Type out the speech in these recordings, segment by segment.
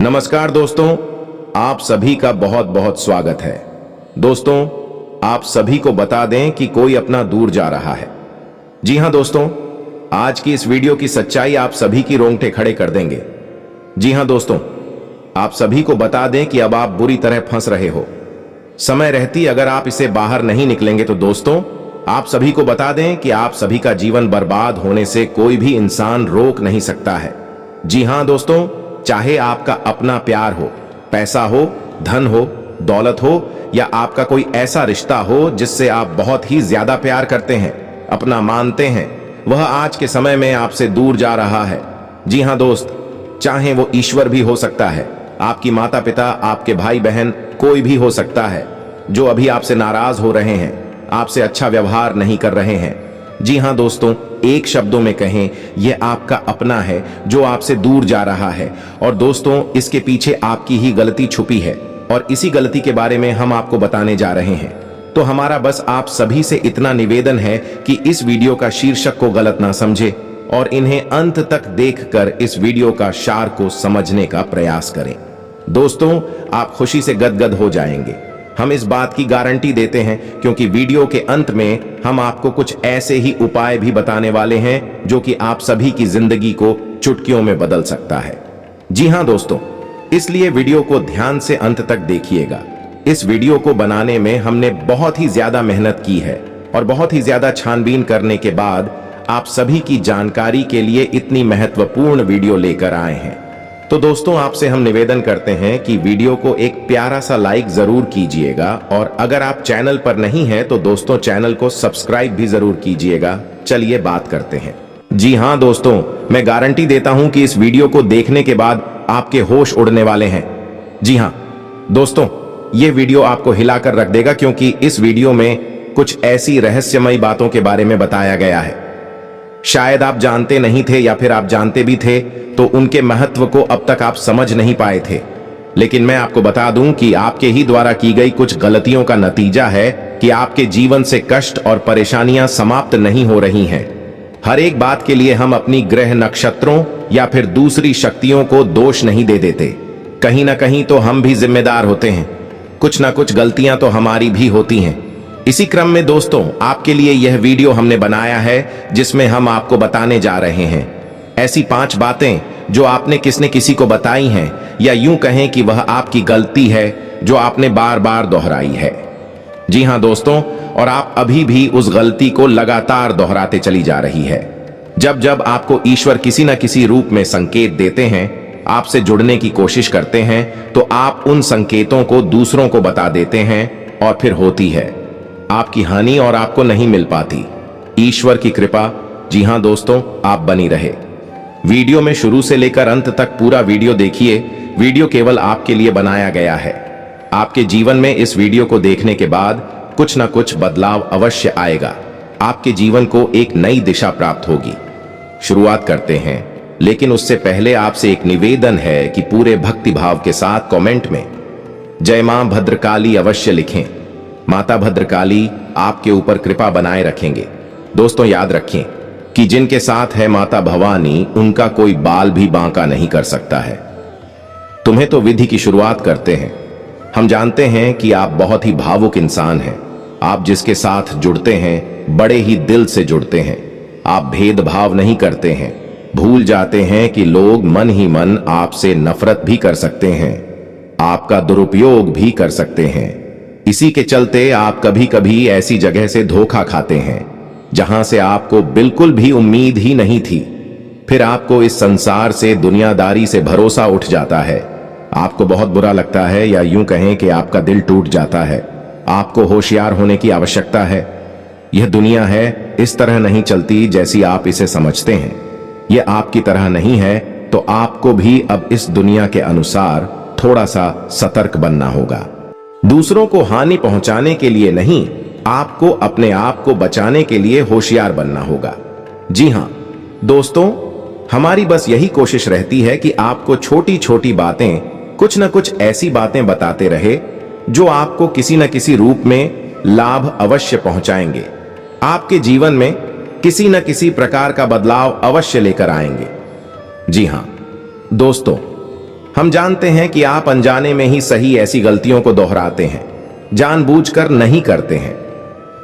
नमस्कार दोस्तों, आप सभी का बहुत बहुत स्वागत है। दोस्तों, आप सभी को बता दें कि कोई अपना दूर जा रहा है। जी हां दोस्तों, आज की इस वीडियो की सच्चाई आप सभी की रोंगटे खड़े कर देंगे। जी हां दोस्तों, आप सभी को बता दें कि अब आप बुरी तरह फंस रहे हो। समय रहती अगर आप इसे बाहर नहीं निकलेंगे तो दोस्तों, आप सभी को बता दें कि आप सभी का जीवन बर्बाद होने से कोई भी इंसान रोक नहीं सकता है। जी हां दोस्तों, चाहे आपका अपना प्यार हो, पैसा हो, धन हो, दौलत हो या आपका कोई ऐसा रिश्ता हो जिससे आप बहुत ही ज्यादा प्यार करते हैं, अपना मानते हैं, वह आज के समय में आपसे दूर जा रहा है। जी हां दोस्त, चाहे वो ईश्वर भी हो सकता है, आपकी माता पिता, आपके भाई बहन, कोई भी हो सकता है जो अभी आपसे नाराज हो रहे हैं, आपसे अच्छा व्यवहार नहीं कर रहे हैं। जी हां दोस्तों, एक शब्दों में कहें, यह आपका अपना है जो आपसे दूर जा रहा है। और दोस्तों, इसके पीछे आपकी ही गलती छुपी है और इसी गलती के बारे में हम आपको बताने जा रहे हैं। तो हमारा बस आप सभी से इतना निवेदन है कि इस वीडियो का शीर्षक को गलत ना समझे और इन्हें अंत तक देखकर इस वीडियो का सार को समझने का प्रयास करें। दोस्तों, आप खुशी से गदगद हो जाएंगे, हम इस बात की गारंटी देते हैं, क्योंकि वीडियो के अंत में हम आपको कुछ ऐसे ही उपाय भी बताने वाले हैं जो कि आप सभी की जिंदगी को चुटकियों में बदल सकता है। जी हां दोस्तों, इसलिए वीडियो को ध्यान से अंत तक देखिएगा। इस वीडियो को बनाने में हमने बहुत ही ज्यादा मेहनत की है और बहुत ही ज्यादा छानबीन करने के बाद आप सभी की जानकारी के लिए इतनी महत्वपूर्ण वीडियो लेकर आए हैं। तो दोस्तों, आपसे हम निवेदन करते हैं कि वीडियो को एक प्यारा सा लाइक जरूर कीजिएगा और अगर आप चैनल पर नहीं हैं तो दोस्तों, चैनल को सब्सक्राइब भी जरूर कीजिएगा। चलिए बात करते हैं। जी हां दोस्तों, मैं गारंटी देता हूं कि इस वीडियो को देखने के बाद आपके होश उड़ने वाले हैं। जी हां दोस्तों, ये वीडियो आपको हिलाकर रख देगा, क्योंकि इस वीडियो में कुछ ऐसी रहस्यमयी बातों के बारे में बताया गया है। शायद आप जानते नहीं थे या फिर आप जानते भी थे तो उनके महत्व को अब तक आप समझ नहीं पाए थे। लेकिन मैं आपको बता दूं कि आपके ही द्वारा की गई कुछ गलतियों का नतीजा है कि आपके जीवन से कष्ट और परेशानियां समाप्त नहीं हो रही हैं। हर एक बात के लिए हम अपनी ग्रह नक्षत्रों या फिर दूसरी शक्तियों को दोष नहीं दे देते। कहीं ना कहीं तो हम भी जिम्मेदार होते हैं, कुछ ना कुछ गलतियां तो हमारी भी होती हैं। इसी क्रम में दोस्तों, आपके लिए यह वीडियो हमने बनाया है जिसमें हम आपको बताने जा रहे हैं ऐसी 5 बातें जो आपने किसने किसी को बताई हैं, या यूं कहें कि वह आपकी गलती है जो आपने बार बार दोहराई है। जी हां दोस्तों, और आप अभी भी उस गलती को लगातार दोहराते चली जा रही है। जब जब आपको ईश्वर किसी न किसी रूप में संकेत देते हैं, आपसे जुड़ने की कोशिश करते हैं, तो आप उन संकेतों को दूसरों को बता देते हैं और फिर होती है आपकी हानि और आपको नहीं मिल पाती। ईश्वर की कृपा। जी हां दोस्तों, आप बनी रहे। वीडियो में शुरू से लेकर अंत तक पूरा वीडियो देखिए। वीडियो केवल आपके लिए बनाया गया है। आपके जीवन में इस वीडियो को देखने के बाद कुछ ना कुछ बदलाव अवश्य आएगा। आपके जीवन को एक नई दिशा प्राप्त होगी। शुरुआत करते हैं, लेकिन उससे पहले आपसे एक निवेदन है कि पूरे भक्ति भाव के साथ कमेंट में जय मां भद्रकाली अवश्य लिखें। माता भद्रकाली आपके ऊपर कृपा बनाए रखेंगे। दोस्तों, याद रखें कि जिनके साथ है माता भवानी, उनका कोई बाल भी बांका नहीं कर सकता है। तुम्हें तो विधि की शुरुआत करते हैं। हम जानते हैं कि आप बहुत ही भावुक इंसान हैं। आप जिसके साथ जुड़ते हैं बड़े ही दिल से जुड़ते हैं। आप भेदभाव नहीं करते हैं, भूल जाते हैं कि लोग मन ही मन आपसे नफरत भी कर सकते हैं, आपका दुरुपयोग भी कर सकते हैं। इसी के चलते आप कभी कभी ऐसी जगह से धोखा खाते हैं जहां से आपको बिल्कुल भी उम्मीद ही नहीं थी। फिर आपको इस संसार से, दुनियादारी से भरोसा उठ जाता है। आपको बहुत बुरा लगता है, या यूं कहें कि आपका दिल टूट जाता है। आपको होशियार होने की आवश्यकता है। यह दुनिया है, इस तरह नहीं चलती जैसी आप इसे समझते हैं। यह आपकी तरह नहीं है, तो आपको भी अब इस दुनिया के अनुसार थोड़ा सा सतर्क बनना होगा। दूसरों को हानि पहुंचाने के लिए नहीं, आपको अपने आप को बचाने के लिए होशियार बनना होगा। जी हां दोस्तों, हमारी बस यही कोशिश रहती है कि आपको छोटी छोटी बातें, कुछ न कुछ ऐसी बातें बताते रहे जो आपको किसी न किसी रूप में लाभ अवश्य पहुंचाएंगे, आपके जीवन में किसी न किसी प्रकार का बदलाव अवश्य लेकर आएंगे। जी हां दोस्तों, हम जानते हैं कि आप अनजाने में ही सही ऐसी गलतियों को दोहराते हैं, जानबूझकर नहीं करते हैं।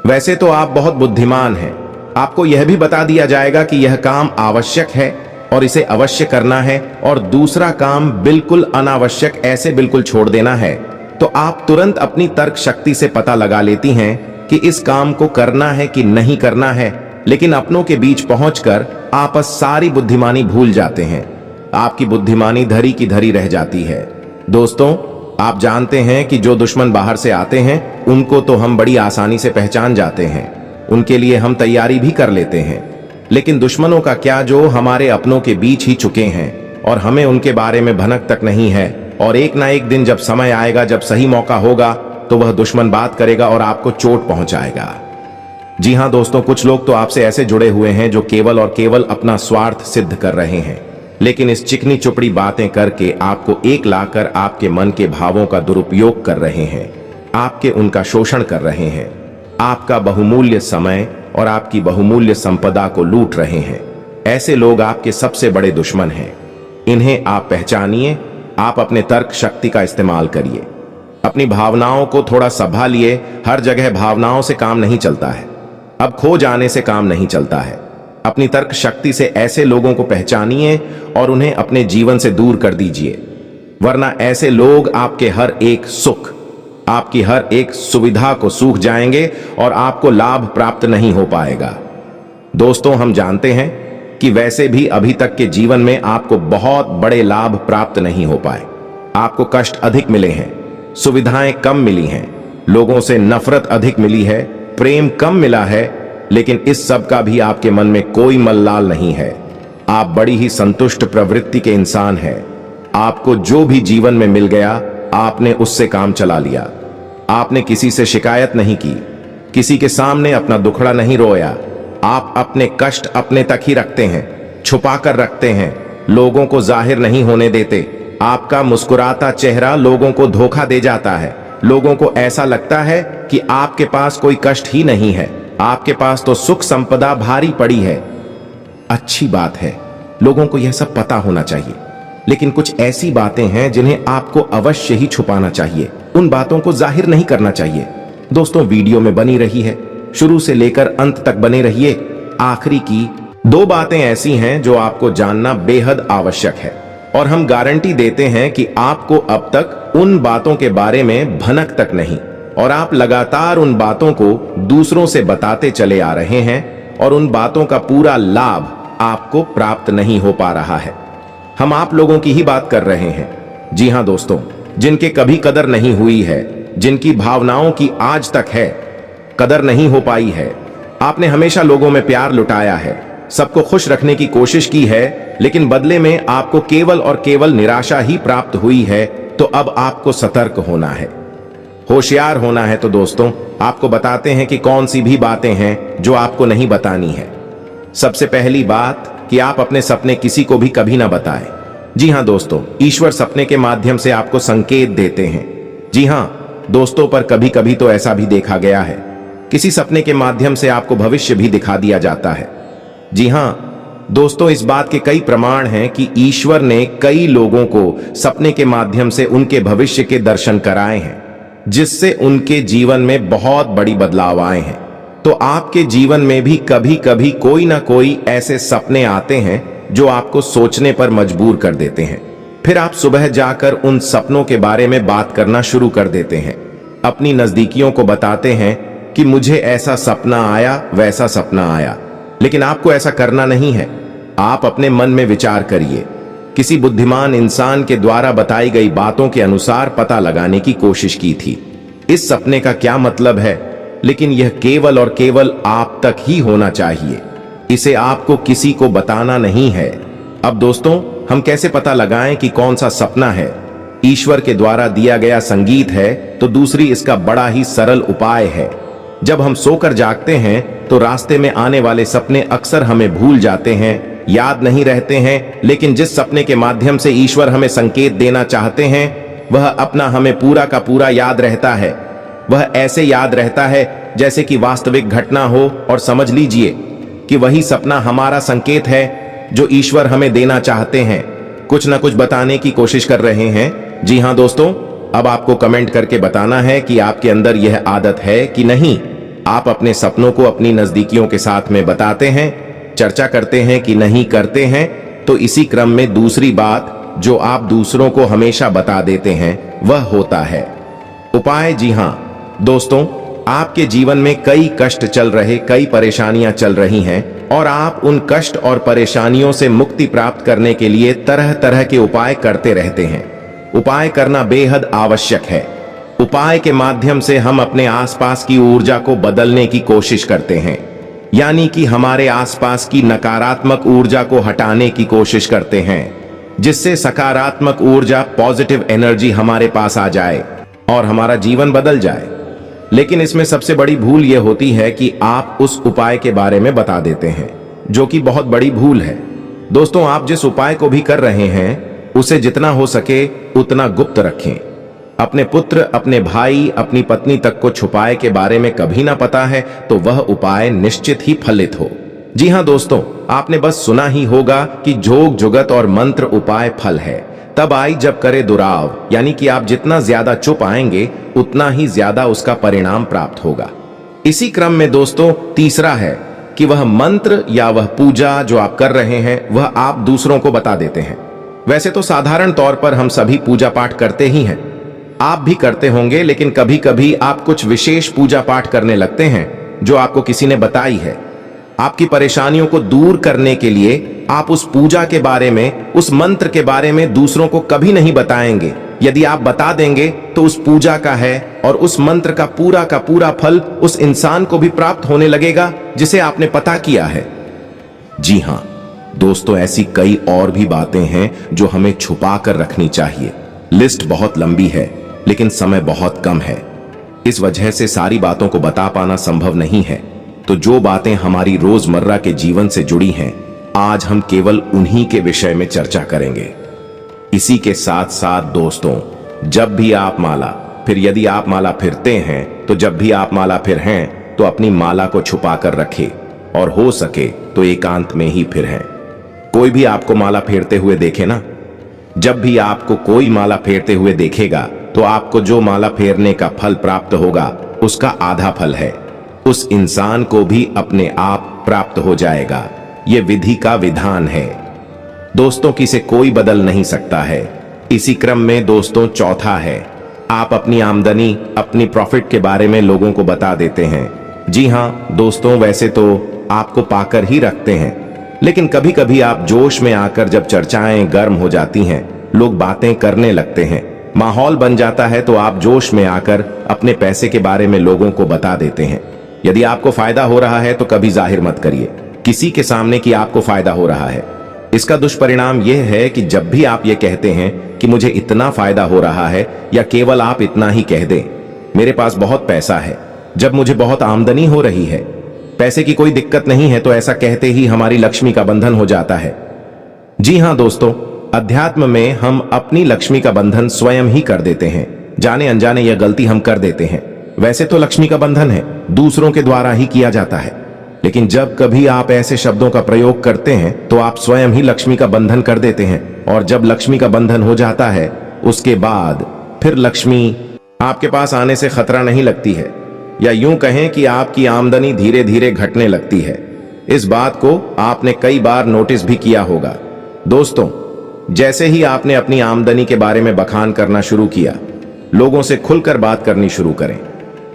वैसे तो आप बहुत बुद्धिमान हैं। आपको यह भी बता दिया जाएगा कि यह काम आवश्यक है और इसे अवश्य करना है, और दूसरा काम बिल्कुल अनावश्यक ऐसे बिल्कुल छोड़ देना है, तो आप तुरंत अपनी तर्क शक्ति से पता लगा लेती हैं कि इस काम को करना है कि नहीं करना है। लेकिन अपनों के बीच पहुंचकर आप सारी बुद्धिमानी भूल जाते हैं। आपकी बुद्धिमानी धरी की धरी रह जाती है। दोस्तों, आप जानते हैं कि जो दुश्मन बाहर से आते हैं उनको तो हम बड़ी आसानी से पहचान जाते हैं, उनके लिए हम तैयारी भी कर लेते हैं। लेकिन दुश्मनों का क्या जो हमारे अपनों के बीच ही चुके हैं और हमें उनके बारे में भनक तक नहीं है। और एक ना एक दिन जब समय आएगा, जब सही मौका होगा, तो वह दुश्मन बात करेगा और आपको चोट पहुंचाएगा। जी हां दोस्तों, कुछ लोग तो आपसे ऐसे जुड़े हुए हैं जो केवल और केवल अपना स्वार्थ सिद्ध कर रहे हैं, लेकिन इस चिकनी चुपड़ी बातें करके आपको एक लाकर आपके मन के भावों का दुरुपयोग कर रहे हैं, आपके उनका शोषण कर रहे हैं, आपका बहुमूल्य समय और आपकी बहुमूल्य संपदा को लूट रहे हैं। ऐसे लोग आपके सबसे बड़े दुश्मन हैं। इन्हें आप पहचानिए। आप अपने तर्क शक्ति का इस्तेमाल करिए, अपनी भावनाओं को थोड़ा संभालिए। हर जगह भावनाओं से काम नहीं चलता है, अब खो जाने से काम नहीं चलता है। अपनी तर्क शक्ति से ऐसे लोगों को पहचानिए और उन्हें अपने जीवन से दूर कर दीजिए, वरना ऐसे लोग आपके हर एक सुख, आपकी हर एक सुविधा को सूख जाएंगे और आपको लाभ प्राप्त नहीं हो पाएगा। दोस्तों, हम जानते हैं कि वैसे भी अभी तक के जीवन में आपको बहुत बड़े लाभ प्राप्त नहीं हो पाए। आपको कष्ट अधिक मिले हैं, सुविधाएं कम मिली हैं, लोगों से नफरत अधिक मिली है, प्रेम कम मिला है, लेकिन इस सब का भी आपके मन में कोई मल्लाल नहीं है। आप बड़ी ही संतुष्ट प्रवृत्ति के इंसान हैं। आपको जो भी जीवन में मिल गया, आपने उससे काम चला लिया। आपने किसी से शिकायत नहीं की, किसी के सामने अपना दुखड़ा नहीं रोया। आप अपने कष्ट अपने तक ही रखते हैं, छुपा कर रखते हैं, लोगों को जाहिर नहीं होने देते। आपका मुस्कुराता चेहरा लोगों को धोखा दे जाता है। लोगों को ऐसा लगता है कि आपके पास कोई कष्ट ही नहीं है, आपके पास तो सुख संपदा भारी पड़ी है। अच्छी बात है, लोगों को यह सब पता होना चाहिए, लेकिन कुछ ऐसी बातें हैं जिन्हें आपको अवश्य ही छुपाना चाहिए। उन बातों को जाहिर नहीं करना चाहिए। दोस्तों, वीडियो में बनी रही है, शुरू से लेकर अंत तक बने रहिए। आखिरी की 2 बातें ऐसी हैं जो आपको जानना बेहद आवश्यक है, और हम गारंटी देते हैं कि आपको अब तक उन बातों के बारे में भनक तक नहीं, और आप लगातार उन बातों को दूसरों से बताते चले आ रहे हैं, और उन बातों का पूरा लाभ आपको प्राप्त नहीं हो पा रहा है। हम आप लोगों की ही बात कर रहे हैं। जी हां दोस्तों, जिनके कभी कदर नहीं हुई है, जिनकी भावनाओं की आज तक है कदर नहीं हो पाई है। आपने हमेशा लोगों में प्यार लुटाया है, सबको खुश रखने की कोशिश की है, लेकिन बदले में आपको केवल और केवल निराशा ही प्राप्त हुई है। तो अब आपको सतर्क होना है, होशियार होना है। तो दोस्तों, आपको बताते हैं कि कौन सी भी बातें हैं जो आपको नहीं बतानी है। सबसे पहली बात कि आप अपने सपने किसी को भी कभी ना बताएं। जी हां दोस्तों, ईश्वर सपने के माध्यम से आपको संकेत देते हैं। जी हां दोस्तों, पर कभी कभी तो ऐसा भी देखा गया है, किसी सपने के माध्यम से आपको भविष्य भी दिखा दिया जाता है। जी हां दोस्तों, इस बात के कई प्रमाण हैं कि ईश्वर ने कई लोगों को सपने के माध्यम से उनके भविष्य के दर्शन कराए हैं, जिससे उनके जीवन में बहुत बड़ी बदलाव आए हैं। तो आपके जीवन में भी कभी कभी कोई ना कोई ऐसे सपने आते हैं जो आपको सोचने पर मजबूर कर देते हैं। फिर आप सुबह जाकर उन सपनों के बारे में बात करना शुरू कर देते हैं, अपनी नजदीकियों को बताते हैं कि मुझे ऐसा सपना आया, वैसा सपना आया। लेकिन आपको ऐसा करना नहीं है। आप अपने मन में विचार करिए, किसी बुद्धिमान इंसान के द्वारा बताई गई बातों के अनुसार पता लगाने की कोशिश की थी इस सपने का क्या मतलब है, लेकिन यह केवल और केवल आप तक ही होना चाहिए। इसे आपको किसी को बताना नहीं है। अब दोस्तों, हम कैसे पता लगाएं कि कौन सा सपना है? ईश्वर के द्वारा दिया गया संगीत है, तो दूसरी इसका बड़ा ही सरल उपाय है। जब हम सोकर जागते हैं तो रास्ते में आने वाले सपने अक्सर हमें भूल जाते हैं, याद नहीं रहते हैं, लेकिन जिस सपने के माध्यम से ईश्वर हमें संकेत देना चाहते हैं, वह अपना हमें पूरा का पूरा याद रहता है। वह ऐसे याद रहता है जैसे कि वास्तविक घटना हो, और समझ लीजिए कि वही सपना हमारा संकेत है जो ईश्वर हमें देना चाहते हैं। कुछ ना कुछ बताने की कोशिश कर रहे हैं। जी हाँ दोस्तों, अब आपको कमेंट करके बताना है कि आपके अंदर यह आदत है कि नहीं। आप अपने सपनों को अपनी नजदीकियों के साथ में बताते हैं, चर्चा करते हैं कि नहीं करते हैं। तो इसी क्रम में दूसरी बात जो आप दूसरों को हमेशा बता देते हैं वह होता है उपाय। जी हाँ दोस्तों, आपके जीवन में कई कष्ट चल रहे, कई परेशानियां चल रही हैं और आप उन कष्ट और परेशानियों से मुक्ति प्राप्त करने के लिए तरह तरह के उपाय करते रहते हैं। उपाय करना बेहद आवश्यक है। उपाय के माध्यम से हम अपने आसपास की ऊर्जा को बदलने की कोशिश करते हैं, यानी कि हमारे आसपास की नकारात्मक ऊर्जा को हटाने की कोशिश करते हैं, जिससे सकारात्मक ऊर्जा, पॉजिटिव एनर्जी हमारे पास आ जाए और हमारा जीवन बदल जाए। लेकिन इसमें सबसे बड़ी भूल यह होती है कि आप उस उपाय के बारे में बता देते हैं, जो कि बहुत बड़ी भूल है। दोस्तों, आप जिस उपाय को भी कर रहे हैं उसे जितना हो सके उतना गुप्त रखें। अपने पुत्र, अपने भाई, अपनी पत्नी तक को छुपाए के बारे में कभी ना पता है तो वह उपाय निश्चित ही फलित हो। जी हाँ दोस्तों, आपने बस सुना ही होगा कि जोग जुगत और मंत्र उपाय फल है तब आई जब करे दुराव, यानी कि आप जितना ज्यादा चुप आएंगे उतना ही ज्यादा उसका परिणाम प्राप्त होगा। इसी क्रम में दोस्तों तीसरा है कि वह मंत्र या वह पूजा जो आप कर रहे हैं वह आप दूसरों को बता देते हैं। वैसे तो साधारण तौर पर हम सभी पूजा पाठ करते ही हैं, आप भी करते होंगे, लेकिन कभी कभी आप कुछ विशेष पूजा पाठ करने लगते हैं जो आपको किसी ने बताई है। आपकी परेशानियों को दूर करने के लिए आप उस पूजा के बारे में, उस मंत्र के बारे में दूसरों को कभी नहीं बताएंगे। यदि आप बता देंगे तो उस पूजा का है और उस मंत्र का पूरा फल उस इंसान को भी प्राप्त होने लगेगा जिसे आपने पता किया है। जी हाँ दोस्तों, ऐसी कई और भी बातें हैं जो हमें छुपा कर रखनी चाहिए। लिस्ट बहुत लंबी है लेकिन समय बहुत कम है, इस वजह से सारी बातों को बता पाना संभव नहीं है। तो जो बातें हमारी रोजमर्रा के जीवन से जुड़ी हैं, आज हम केवल उन्हीं के विषय में चर्चा करेंगे। इसी के साथ साथ दोस्तों, जब भी आप माला, फिर यदि आप माला फिरते हैं तो जब भी आप माला फिर हैं तो अपनी माला को छुपा कर रखें और हो सके तो एकांत में ही फिरें। कोई भी आपको माला फेरते हुए देखे ना, जब भी आपको कोई माला फेरते हुए देखेगा तो आपको जो माला फेरने का फल प्राप्त होगा उसका आधा फल है, उस इंसान को भी अपने आप प्राप्त हो जाएगा। यह विधि का विधान है दोस्तों, किसे कोई बदल नहीं सकता है। इसी क्रम में दोस्तों चौथा है, आप अपनी आमदनी, अपनी प्रॉफिट के बारे में लोगों को बता देते हैं। जी हाँ दोस्तों, वैसे तो आपको पाकर ही रखते हैं, लेकिन कभी कभी आप जोश में आकर जब चर्चाएं गर्म हो जाती हैं, लोग बातें करने लगते हैं, माहौल बन जाता है, तो आप जोश में आकर अपने पैसे के बारे में लोगों को बता देते हैं। यदि आपको फायदा हो रहा है तो कभी जाहिर मत करिए किसी के सामने कि आपको फायदा हो रहा है। इसका दुष्परिणाम यह है कि जब भी आप ये कहते हैं कि मुझे इतना फायदा हो रहा है, या केवल आप इतना ही कह दें, मेरे पास बहुत पैसा है, जब मुझे बहुत आमदनी हो रही है, पैसे की कोई दिक्कत नहीं है, तो ऐसा कहते ही हमारी लक्ष्मी का बंधन हो जाता है। जी हाँ दोस्तों, अध्यात्म में हम अपनी लक्ष्मी का बंधन स्वयं ही कर देते हैं। जाने अनजाने यह गलती हम कर देते हैं। वैसे तो लक्ष्मी का बंधन है, दूसरों के द्वारा ही किया जाता है, लेकिन जब कभी आप ऐसे शब्दों का प्रयोग करते हैं तो आप स्वयं ही लक्ष्मी का बंधन कर देते हैं। और जब लक्ष्मी का बंधन हो जाता है उसके बाद फिर लक्ष्मी आपके पास आने से खतरा नहीं लगती है, या यूं कहें कि आपकी आमदनी धीरे धीरे घटने लगती है। इस बात को आपने कई बार नोटिस भी किया होगा। दोस्तों, जैसे ही आपने अपनी आमदनी के बारे में बखान करना शुरू किया, लोगों से खुलकर बात करनी शुरू करें,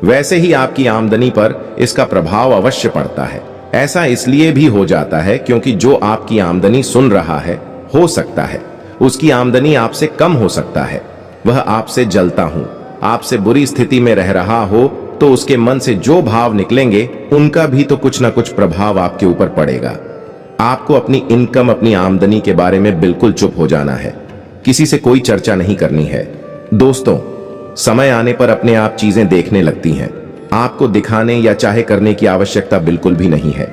वैसे ही आपकी आमदनी पर इसका प्रभाव अवश्य पड़ता है। ऐसा इसलिए भी हो जाता है क्योंकि जो आपकी आमदनी सुन रहा है, हो सकता है उसकी आमदनी आपसे कम हो सकता है, वह आपसे जलता हूं, आपसे बुरी स्थिति में रह रहा हो, तो उसके मन से जो भाव निकलेंगे उनका भी तो कुछ ना कुछ प्रभाव आपके ऊपर पड़ेगा। आपको अपनी इनकम, अपनी आमदनी के बारे में बिल्कुल चुप हो जाना है, किसी से कोई चर्चा नहीं करनी है। दोस्तों, समय आने पर अपने आप चीजें देखने लगती हैं, आपको दिखाने या चाहे करने की आवश्यकता बिल्कुल भी नहीं है।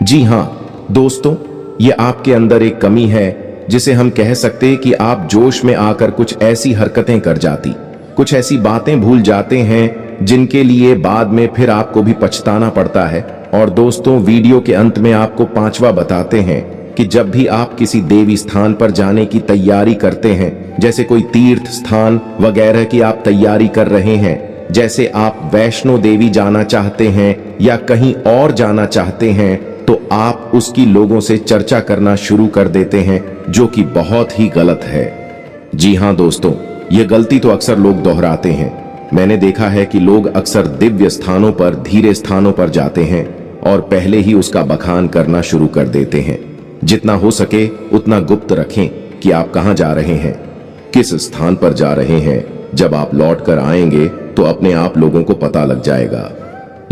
जी हाँ दोस्तों, ये आपके अंदर एक कमी है जिसे हम कह सकते हैं कि आप जोश में आकर कुछ ऐसी हरकतें कर जाती, कुछ ऐसी बातें भूल जाते हैं जिनके लिए बाद में फिर आपको भी पछताना पड़ता है। और दोस्तों, वीडियो के अंत में आपको पांचवा बताते हैं कि जब भी आप किसी देवी स्थान पर जाने की तैयारी करते हैं, जैसे कोई तीर्थ स्थान वगैरह की आप तैयारी कर रहे हैं, जैसे आप वैष्णो देवी जाना चाहते हैं या कहीं और जाना चाहते हैं, तो आप उसकी लोगों से चर्चा करना शुरू कर देते हैं, जो कि बहुत ही गलत है। जी हाँ दोस्तों, ये गलती तो अक्सर लोग दोहराते हैं। मैंने देखा है कि लोग अक्सर दिव्य स्थानों पर, धीरे स्थानों पर जाते हैं और पहले ही उसका बखान करना शुरू कर देते हैं। जितना हो सके उतना गुप्त रखें कि आप कहां जा रहे हैं, किस स्थान पर जा रहे हैं। जब आप लौट कर आएंगे तो अपने आप लोगों को पता लग जाएगा।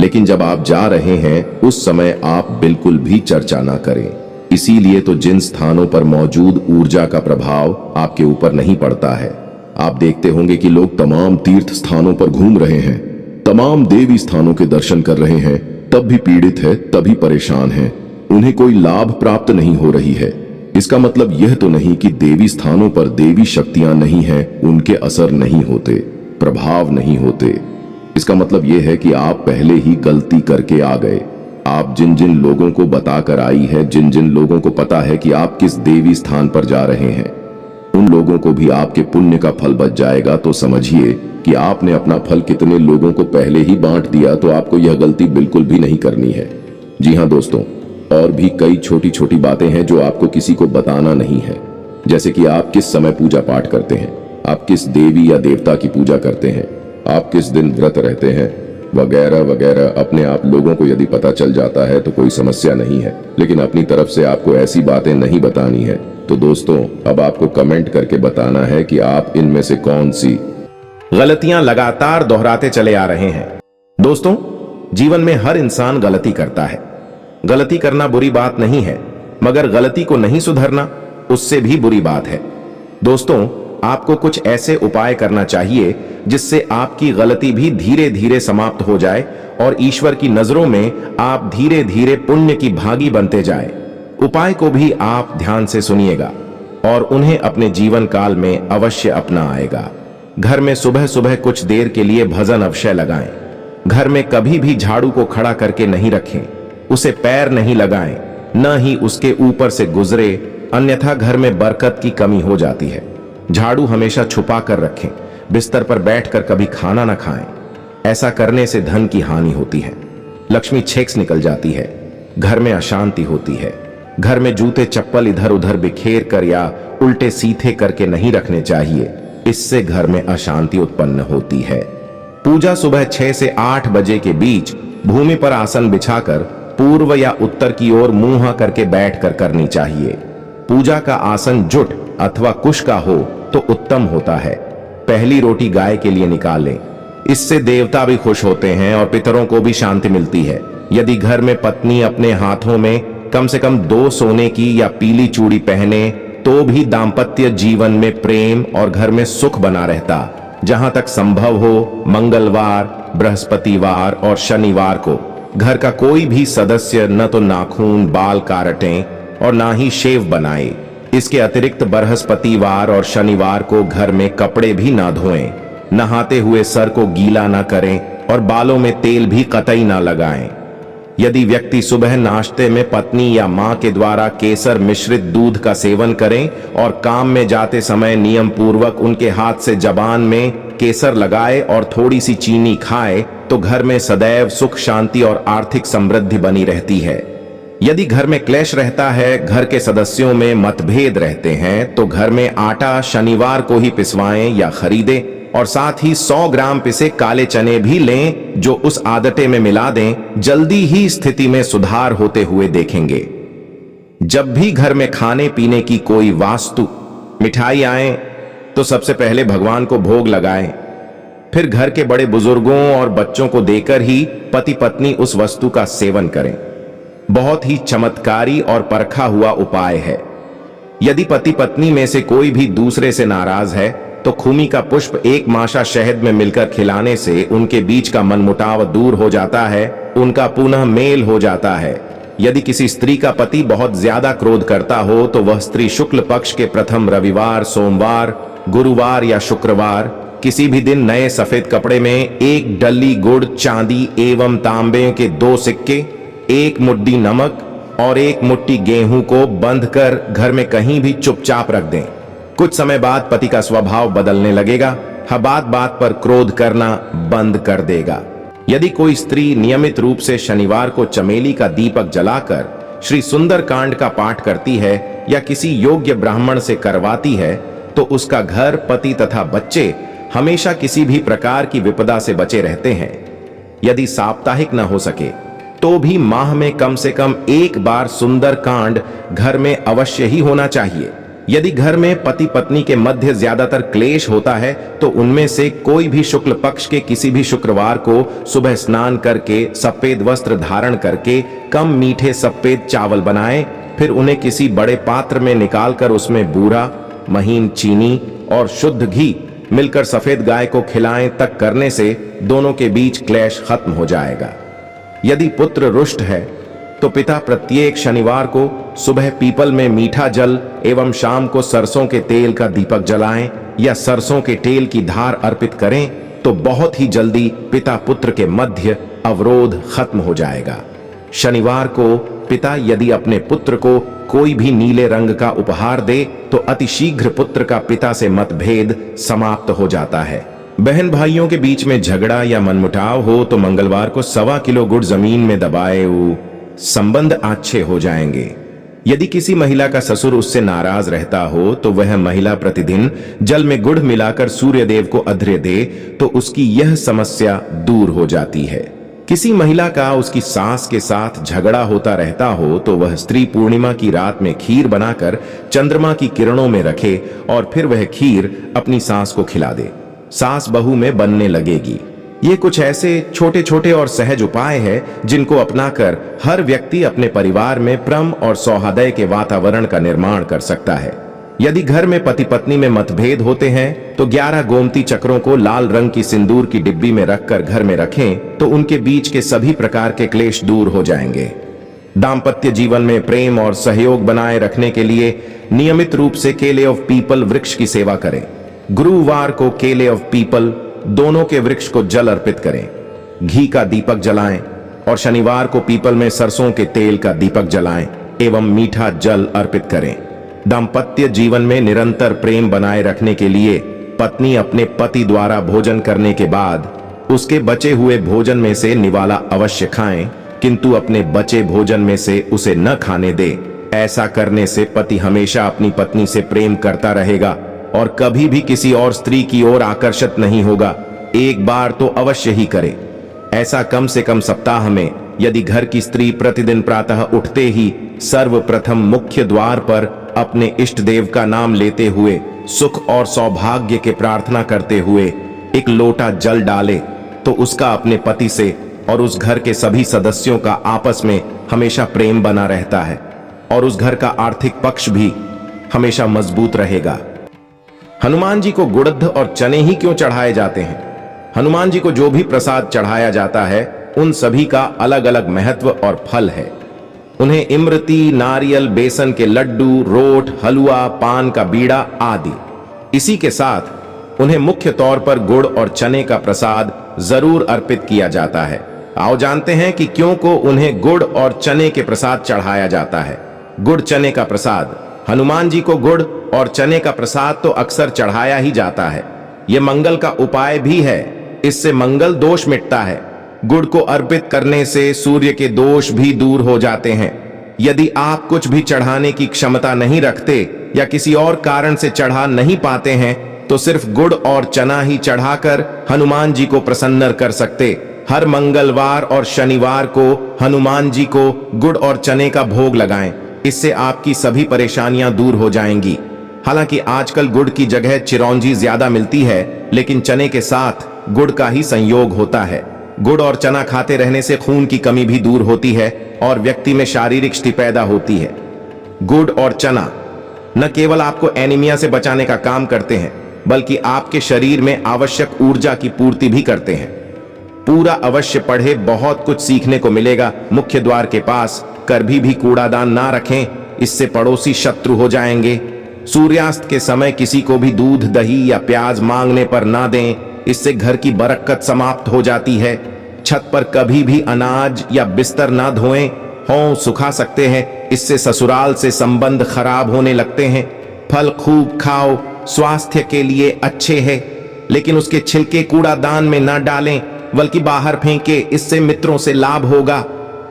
लेकिन जब आप जा रहे हैं उस समय आप बिल्कुल भी चर्चा ना करें। इसीलिए तो जिन स्थानों पर मौजूद ऊर्जा का प्रभाव आपके ऊपर नहीं पड़ता है। आप देखते होंगे कि लोग तमाम तीर्थ स्थानों पर घूम रहे हैं, तमाम देवी स्थानों के दर्शन कर रहे हैं, तब भी पीड़ित है, तभी परेशान है, उन्हें कोई लाभ प्राप्त नहीं हो रही है। इसका मतलब यह तो नहीं कि देवी स्थानों पर देवी शक्तियां नहीं हैं, उनके असर नहीं होते, प्रभाव नहीं होते। इसका मतलब यह है कि आप पहले ही गलती करके आ गए। आप जिन जिन लोगों को बताकर आई है, जिन जिन लोगों को पता है कि आप किस देवी स्थान पर जा रहे हैं, उन लोगों को भी आपके पुण्य का फल बच जाएगा। तो समझिए कि आपने अपना फल कितने लोगों को पहले ही बांट दिया, तो आपको यह गलती बिल्कुल भी नहीं करनी है। जी हाँ दोस्तों, और भी कई छोटी छोटी बातें हैं जो आपको किसी को बताना नहीं है, जैसे कि आप किस समय पूजा पाठ करते हैं, आप किस देवी या देवता की पूजा करते हैं, आप किस दिन व्रत रहते हैं, वगैरह वगैरह। अपने आप लोगों को यदि पता चल जाता है तो कोई समस्या नहीं है, लेकिन अपनी तरफ से आपको ऐसी बातें नहीं बतानी है। तो दोस्तों, अब आपको कमेंट करके बताना है कि आप इनमें से कौन सी गलतियां लगातार दोहराते चले आ रहे हैं। दोस्तों, जीवन में हर इंसान गलती करता है। गलती करना बुरी बात नहीं है, मगर गलती को नहीं सुधरना उससे भी बुरी बात है। दोस्तों, आपको कुछ ऐसे उपाय करना चाहिए जिससे आपकी गलती भी धीरे धीरे समाप्त हो जाए और ईश्वर की नजरों में आप धीरे धीरे पुण्य की भागी बनते जाए। उपाय को भी आप ध्यान से सुनिएगा और उन्हें अपने जीवन काल में अवश्य अपना आएगा। घर में सुबह सुबह कुछ देर के लिए भजन अवश्य लगाएं। घर में कभी भी झाड़ू को खड़ा करके नहीं रखें, उसे पैर नहीं लगाएं, न ही उसके ऊपर से गुजरे, अन्यथा घर में बरकत की कमी हो जाती है। झाड़ू हमेशा छुपा कर रखें, बिस्तर पर बैठकर कभी खाना न खाएं। ऐसा करने से धन की हानि होती है, लक्ष्मी छेक्स निकल जाती है, घर में अशांति होती है। घर में जूते चप्पल इधर उधर बिखेर कर या उल्टे सीधे करके नहीं रखने चाहिए, इससे घर में अशांति उत्पन्न होती है। पूजा सुबह 6 से 8 बजे के बीच भूमि पर आसन बिछाकर पूर्व या उत्तर की ओर मुंह करके बैठकर करनी चाहिए। पूजा का आसन जुट अथवा कुश का हो तो उत्तम होता है। पहली रोटी गाय के लिए निकाल लें, इससे देवता भी खुश होते हैं और पितरों को भी शांति मिलती है। यदि घर में पत्नी अपने हाथों में कम से कम 2 सोने की या पीली चूड़ी पहने तो भी दाम्पत्य जीवन में प्रेम और घर में सुख बना रहता। जहां तक संभव हो, मंगलवार, बृहस्पतिवार और शनिवार को घर का कोई भी सदस्य न तो नाखून बाल काटें और ना ही शेव बनाए। इसके अतिरिक्त बृहस्पतिवार और शनिवार को घर में कपड़े भी ना धोएं, नहाते हुए सर को गीला ना करें और बालों में तेल भी कतई ना लगाएं। यदि व्यक्ति सुबह नाश्ते में पत्नी या मां के द्वारा केसर मिश्रित दूध का सेवन करें और काम में जाते समय नियम पूर्वक उनके हाथ से जबान में केसर लगाए और थोड़ी सी चीनी खाए तो घर में सदैव सुख शांति और आर्थिक समृद्धि बनी रहती है। यदि घर में क्लेश रहता है, घर के सदस्यों में मतभेद रहते हैं, तो घर में आटा शनिवार को ही पिसवाएं या खरीदें और साथ ही 100 ग्राम पिसे काले चने भी लें जो उस आदते में मिला दें। जल्दी ही स्थिति में सुधार होते हुए देखेंगे। जब भी घर में खाने पीने की कोई वास्तु मिठाई आए तो सबसे पहले भगवान को भोग लगाएं, फिर घर के बड़े बुजुर्गों और बच्चों को देकर ही पति पत्नी उस वस्तु का सेवन करें। बहुत ही चमत्कारी और परखा हुआ उपाय है। यदि पति पत्नी में से कोई भी दूसरे से नाराज है तो खूमी का पुष्प 1 माशा शहद में मिलकर खिलाने से उनके बीच का मनमुटाव दूर हो जाता है, उनका पुनः मेल हो जाता है। यदि किसी स्त्री का पति बहुत ज्यादा क्रोध करता हो तो वह स्त्री शुक्ल पक्ष के प्रथम रविवार, सोमवार, गुरुवार या शुक्रवार किसी भी दिन नए सफेद कपड़े में 1 डल्ली गुड़, चांदी एवं तांबे के 2 सिक्के, 1 मुट्ठी नमक और एक मुट्ठी गेहूं को बंध कर घर में कहीं भी चुपचाप रख दें। कुछ समय बाद पति का स्वभाव बदलने लगेगा, बात बात पर क्रोध करना बंद कर देगा। यदि कोई स्त्री नियमित रूप से शनिवार को चमेली का दीपक जलाकर श्री सुंदर कांड का पाठ करती है या किसी योग्य ब्राह्मण से करवाती है तो उसका घर, पति तथा बच्चे हमेशा किसी भी प्रकार की विपदा से बचे रहते हैं। यदि साप्ताहिक न हो सके तो भी माह में कम से कम एक बार सुंदर कांड घर में अवश्य ही होना चाहिए। यदि घर में पति पत्नी के मध्य ज्यादातर क्लेश होता है तो उनमें से कोई भी शुक्ल पक्ष के किसी भी शुक्रवार को सुबह स्नान करके सफेद वस्त्र धारण करके कम मीठे सफेद चावल बनाए, फिर उन्हें किसी बड़े पात्र में निकालकर उसमें बूरा, महीन चीनी और शुद्ध घी मिलकर सफेद गाय को खिलाएं तक करने से दोनों के बीच क्लेश खत्म हो जाएगा। यदि पुत्र रुष्ट है तो पिता प्रत्येक शनिवार को सुबह पीपल में मीठा जल एवं शाम को सरसों के तेल का दीपक जलाएं या सरसों के तेल की धार अर्पित करें तो बहुत ही जल्दी पिता पुत्र के मध्य अवरोध खत्म हो जाएगा। शनिवार को पिता यदि अपने पुत्र को कोई भी नीले रंग का उपहार दे तो अतिशीघ्र पुत्र का पिता से मतभेद समाप्त हो जाता है। बहन भाइयों के बीच में झगड़ा या मनमुटाव हो तो मंगलवार को 1.25 किलो गुड़ जमीन में दबाए संबंध अच्छे हो जाएंगे। यदि किसी महिला का ससुर उससे नाराज रहता हो तो वह महिला प्रतिदिन जल में गुड़ मिलाकर सूर्य देव को अर्घ्य दे तो उसकी यह समस्या दूर हो जाती है। किसी महिला का उसकी सास के साथ झगड़ा होता रहता हो तो वह स्त्री पूर्णिमा की रात में खीर बनाकर चंद्रमा की किरणों में रखे और फिर वह खीर अपनी सास को खिला दे। सास बहू में बनने लगेगी। ये कुछ ऐसे छोटे छोटे और सहज उपाय हैं जिनको अपनाकर हर व्यक्ति अपने परिवार में प्रेम और सौहार्द के वातावरण का निर्माण कर सकता है। यदि घर में पति पत्नी में मतभेद होते हैं तो 11 गोमती चक्रों को लाल रंग की सिंदूर की डिब्बी में रखकर घर में रखें तो उनके बीच के सभी प्रकार के क्लेश दूर हो जाएंगे। दाम्पत्य जीवन में प्रेम और सहयोग बनाए रखने के लिए नियमित रूप से केले ऑफ पीपल वृक्ष की सेवा करें। गुरुवार को केले ऑफ पीपल दोनों के वृक्ष को जल अर्पित करें, घी का दीपक जलाएं और शनिवार को पीपल में सरसों के तेल का दीपक जलाएं एवं मीठा जल अर्पित करें। दाम्पत्य जीवन में निरंतर प्रेम बनाए रखने के लिए पत्नी अपने पति द्वारा भोजन करने के बाद उसके बचे हुए भोजन में से निवाला अवश्य खाएं, किंतु अपने बचे भोजन में से उसे न खाने दे। ऐसा करने से पति हमेशा अपनी पत्नी से प्रेम करता रहेगा और कभी भी किसी और स्त्री की ओर आकर्षित नहीं होगा। एक बार तो अवश्य ही करे। ऐसा कम से कम सप्ताह में यदि घर की स्त्री प्रतिदिन प्रातः उठते ही सर्वप्रथम मुख्य द्वार पर अपने इष्ट देव का नाम लेते हुए सुख और सौभाग्य के प्रार्थना करते हुए एक लोटा जल डाले तो उसका अपने पति से और उस घर के सभी सदस्यों का आपस में हमेशा प्रेम बना रहता है और उस घर का आर्थिक पक्ष भी हमेशा मजबूत रहेगा। हनुमान जी को गुड़द और चने ही क्यों चढ़ाए जाते हैं? हनुमान जी को जो भी प्रसाद चढ़ाया जाता है उन सभी का अलग अलग महत्व और फल है। उन्हें इमरती, नारियल, बेसन के लड्डू, रोट, हलवा, पान का बीड़ा आदि। इसी के साथ उन्हें मुख्य तौर पर गुड़ और चने का प्रसाद जरूर अर्पित किया जाता है। आओ जानते हैं कि क्यों को उन्हें गुड़ और चने के प्रसाद चढ़ाया जाता है। गुड़ चने का प्रसाद, हनुमान जी को गुड़ और चने का प्रसाद तो अक्सर चढ़ाया ही जाता है। यह मंगल का उपाय भी है, इससे मंगल दोष मिटता है। गुड़ को अर्पित करने से सूर्य के दोष भी दूर हो जाते हैं। यदि आप कुछ भी चढ़ाने की क्षमता नहीं रखते या किसी और कारण से चढ़ा नहीं पाते हैं तो सिर्फ गुड़ और चना ही चढ़ाकर हनुमान जी को प्रसन्न कर सकते। हर मंगलवार और शनिवार को हनुमान जी को गुड़ और चने का भोग लगाएं, इससे आपकी सभी परेशानियां दूर हो जाएंगी। हालांकि आजकल गुड़ की जगह चिरौंजी ज्यादा मिलती है, लेकिन चने के साथ गुड़ का ही संयोग होता है। गुड़ और चना खाते रहने से खून की कमी भी दूर होती है और व्यक्ति में शारीरिक शक्ति पैदा होती है। गुड़ और चना न केवल आपको एनीमिया से बचाने का काम करते हैं, बल्कि आपके शरीर में आवश्यक ऊर्जा की पूर्ति भी करते हैं। पूरा अवश्य पढ़े, बहुत कुछ सीखने को मिलेगा। मुख्य द्वार के पास कभी भी कूड़ादान ना रखें, इससे पड़ोसी शत्रु हो जाएंगे। सूर्यास्त के समय किसी को भी दूध, दही या प्याज मांगने पर ना दें, इससे घर की बरकत समाप्त हो जाती है। छत पर कभी भी अनाज या बिस्तर ना धोएं। हों सुखा सकते हैं, इससे ससुराल से संबंध खराब होने लगते हैं। फल खूब खाओ, स्वास्थ्य के लिए अच्छे हैं, लेकिन उसके छिलके कूड़ादान में न डालें बल्कि बाहर फेंके, इससे मित्रों से लाभ होगा।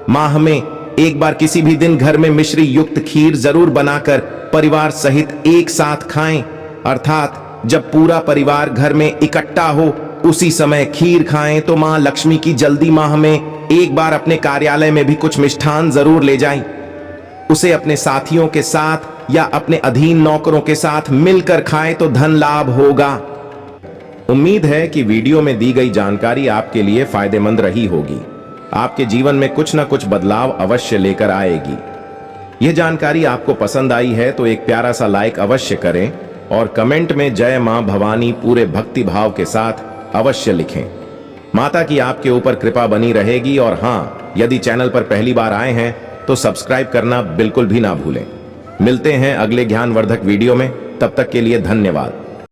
माह में एक बार किसी भी दिन घर में मिश्री युक्त खीर जरूर बनाकर परिवार सहित एक साथ खाएं, अर्थात जब पूरा परिवार घर में इकट्ठा हो उसी समय खीर खाएं तो मां लक्ष्मी की जल्दी माह में एक बार अपने कार्यालय में भी कुछ मिष्ठान जरूर ले जाएं। उसे अपने साथियों के साथ या अपने अधीन नौकरों के साथ मिलकर खाएं तो धन लाभ होगा। उम्मीद है कि वीडियो में दी गई जानकारी आपके लिए फायदेमंद रही होगी। आपके जीवन में कुछ न कुछ बदलाव अवश्य लेकर आएगी। यह जानकारी आपको पसंद आई है तो एक प्यारा सा लाइक अवश्य करें और कमेंट में जय मां भवानी पूरे भक्ति भाव के साथ अवश्य लिखें। माता की आपके ऊपर कृपा बनी रहेगी। और हां, यदि चैनल पर पहली बार आए हैं तो सब्सक्राइब करना बिल्कुल भी ना भूलें। मिलते हैं अगले ज्ञानवर्धक वीडियो में, तब तक के लिए धन्यवाद।